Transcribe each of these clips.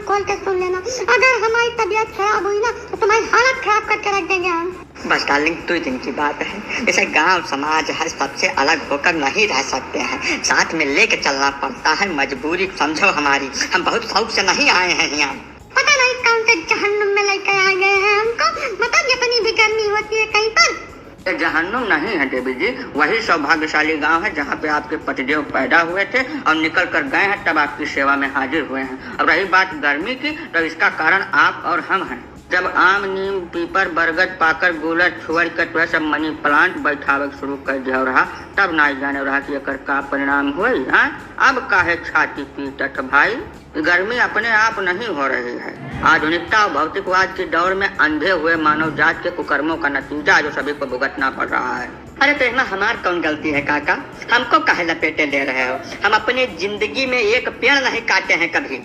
खोल के सुन लेना। अगर हमारी तबीयत खराब हुई ना तो तुम्हारी हालत खराब करके रख देंगे हम। बस डार्लिंग 2 दिन की बात है। जैसे गांव समाज है, सबसे अलग होकर नहीं रह सकते हैं, साथ में लेके चलना पड़ता है। मजबूरी समझो हमारी, हम बहुत शौक से नहीं आए हैं यहाँ। पता नहीं कौन से जहन्नुम में लेकर आ गए हैं हमको। मतलब जितनी भी गर्मी होती है कहीं पर। ये जहन्नुम नहीं है देवी जी, वही सौभाग्यशाली गांव है जहाँ पे आपके पतिदेव पैदा हुए थे और निकल कर गए हैं, तब आपकी सेवा में हाजिर हुए हैं। अब रही बात गर्मी की, तो इसका कारण आप और हम हैं। जब आम, नीम, पीपर, बरगद, पाकर, गुलर, छुअर के सब मनी प्लांट बैठावे शुरू कर दिया रहा, तब ना जाने रहा कि एकर का परिणाम हुई। अब काहे छाती पीटत भाई। गर्मी अपने आप नहीं हो रही है, आधुनिकता और भौतिकवाद के दौर में अंधे हुए मानव जात के कुकर्मों का नतीजा जो सभी को भुगतना पड़ रहा है। अरे तो इसमें हमार कौन गलती है काका? हमको काहे लपेटे ले रहे हो? हम अपनी जिंदगी में एक पेड़ नहीं काटे हैं कभी।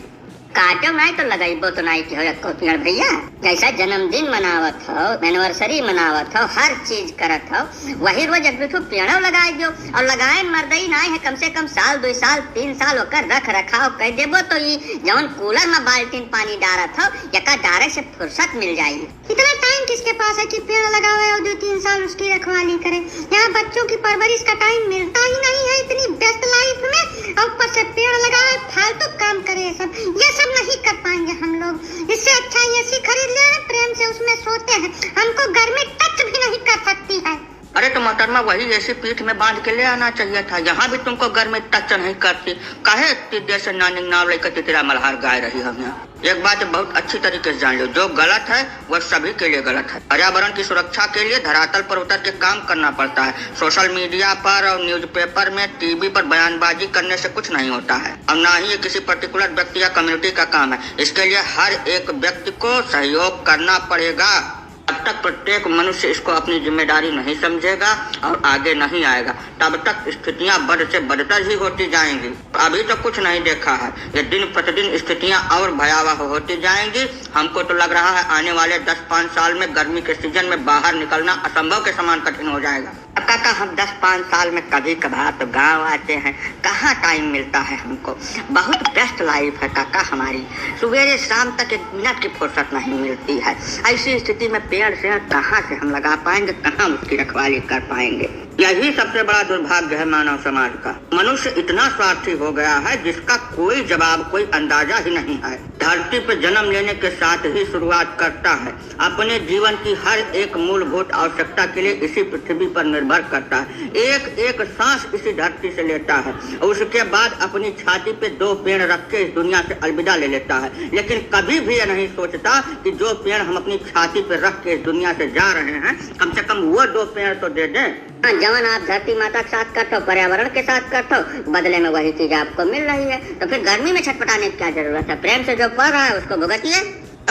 काटो नहीं तो लगाइबो तो नहीं कि हो पेड़ भैया। जैसा जन्मदिन मनावत हो, एनिवर्सरी मनावत हो, हर चीज करत हो, वही रोज एक दो पेड़ो लगाए दो। और लगाए मर्दई नहीं है, कम से कम साल 2 साल 3 साल होकर रख रखाव कर देबो तो ये जवन कूलर में बाल्टीन पानी डालत हो यका डारे से फुर्सत मिल जाएगी। इतना टाइम किसके पास है कि पेड़ लगावे और 2-3 साल उसकी रखवाली करे? यहाँ बच्चों की परवरिश का टाइम मिलता ही नहीं है इतनी व्यस्त लाइफ में, और ऊपर से पेड़ लगावे, फालतू काम करे। ये सब नहीं कर पाएंगे हम लोग। इससे अच्छा एसी खरीद ले, प्रेम से उसमें सोते हैं। हमको गर्मी टच भी नहीं कर सकती है। अरे तो मोहतरमा वही एसी पीठ में बांध के ले आना चाहिए था, यहाँ भी तुमको गर्मी टच नहीं करती। काहे इतनी देर से नानी नाव लेकर तितरा मल्हार गाय रही हम यहाँ। एक बात बहुत अच्छी तरीके से जान लो, जो गलत है वह सभी के लिए गलत है। पर्यावरण की सुरक्षा के लिए धरातल पर उतर के काम करना पड़ता है। सोशल मीडिया पर और न्यूज़पेपर में, टीवी पर बयानबाजी करने से कुछ नहीं होता है, और ना ही ये किसी पर्टिकुलर व्यक्ति या कम्युनिटी का काम है। इसके लिए हर एक व्यक्ति को सहयोग करना पड़ेगा। जब तक प्रत्येक मनुष्य इसको अपनी जिम्मेदारी नहीं समझेगा और आगे नहीं आएगा, तब तक स्थितियां बद से बदतर ही होती जाएंगी। अभी तो कुछ नहीं देखा है, ये दिन प्रतिदिन स्थितियां और भयावह होती जाएंगी। हमको तो लग रहा है आने वाले 10-5 साल में गर्मी के सीजन में बाहर निकलना असंभव के समान कठिन हो जाएगा। काका हम 10-5 साल में कभी कभार तो गांव आते हैं, कहाँ टाइम मिलता है हमको। बहुत व्यस्त लाइफ है काका हमारी, सुबह शाम तक 1 मिनट की फुर्सत नहीं मिलती है। ऐसी स्थिति में पेड़ से कहाँ से हम लगा पाएंगे, कहाँ उसकी रखवाली कर पाएंगे। यही सबसे बड़ा दुर्भाग्य है मानव समाज का। मनुष्य इतना स्वार्थी हो गया है जिसका कोई जवाब, कोई अंदाजा ही नहीं है। धरती पर जन्म लेने के साथ ही शुरुआत करता है, अपने जीवन की हर एक मूलभूत आवश्यकता के लिए इसी पृथ्वी पर निर्भर करता है। एक एक सांस इसी धरती से लेता है और उसके बाद अपनी छाती पे 2 पेड़ रख के इस दुनिया से अलविदा ले लेता है। लेकिन कभी भी यह नहीं सोचता कि जो पेड़ हम अपनी छाती पे रख के इस दुनिया से जा रहे हैं, कम से कम वो 2 पेड़ तो दे दें। जवन आप धरती माता के साथ करते हो, पर्यावरण के साथ करते हो, बदले में वही चीज आपको मिल रही है, तो फिर गर्मी में छटपटाने की क्या जरूरत है? प्रेम से जो पड़ रहा है उसको भुगतिए।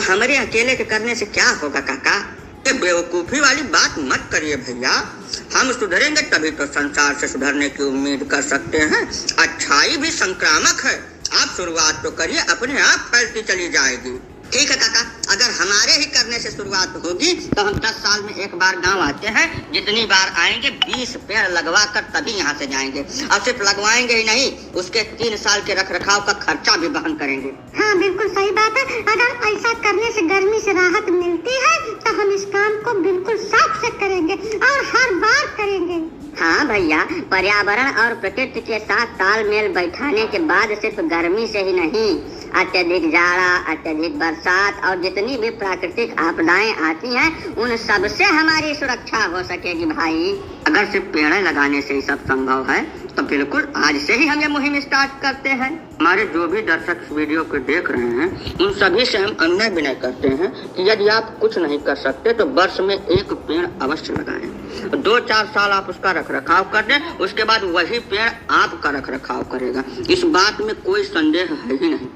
हमारे अकेले के करने से क्या होगा काका? ये बेवकूफी वाली बात मत करिए भैया। हम सुधरेंगे तभी तो संसार से सुधरने की उम्मीद कर सकते हैं। अच्छाई भी संक्रामक है, आप शुरुआत तो करिए, अपने आप फैलती चली जाएगी। ठीक है काका, अगर हमारे ही करने से शुरुआत होगी तो हम 10 साल में एक बार गांव आते हैं। जितनी बार आएंगे 20 पेड़ लगवा कर तभी यहाँ से जाएंगे, और सिर्फ लगवाएंगे ही नहीं, उसके 3 साल के रखरखाव का खर्चा भी वहन करेंगे। हाँ बिल्कुल सही बात है। अगर ऐसा करने से गर्मी से राहत मिलती है तो हम इस काम को बिल्कुल शौक से करेंगे और हर बार करेंगे। हाँ भैया, पर्यावरण और प्रकृति के साथ तालमेल बैठाने के बाद सिर्फ गर्मी से ही नहीं, अत्यधिक जाड़ा, अत्यधिक बरसात और जितनी भी प्राकृतिक आपदाएं आती हैं, उन सब से हमारी सुरक्षा हो सकेगी भाई। अगर सिर्फ पेड़ लगाने से ही सब संभव है तो बिल्कुल आज से ही हम ये मुहिम स्टार्ट करते हैं। हमारे जो भी दर्शक इस वीडियो को देख रहे हैं, उन सभी से हम अन्य विनय करते हैं कि यदि आप कुछ नहीं कर सकते तो वर्ष में 1 पेड़ अवश्य लगाएं। 2-4 साल आप उसका रखरखाव कर दें, उसके बाद वही पेड़ आपका रखरखाव करेगा। इस बात में कोई संदेह है ही नहीं।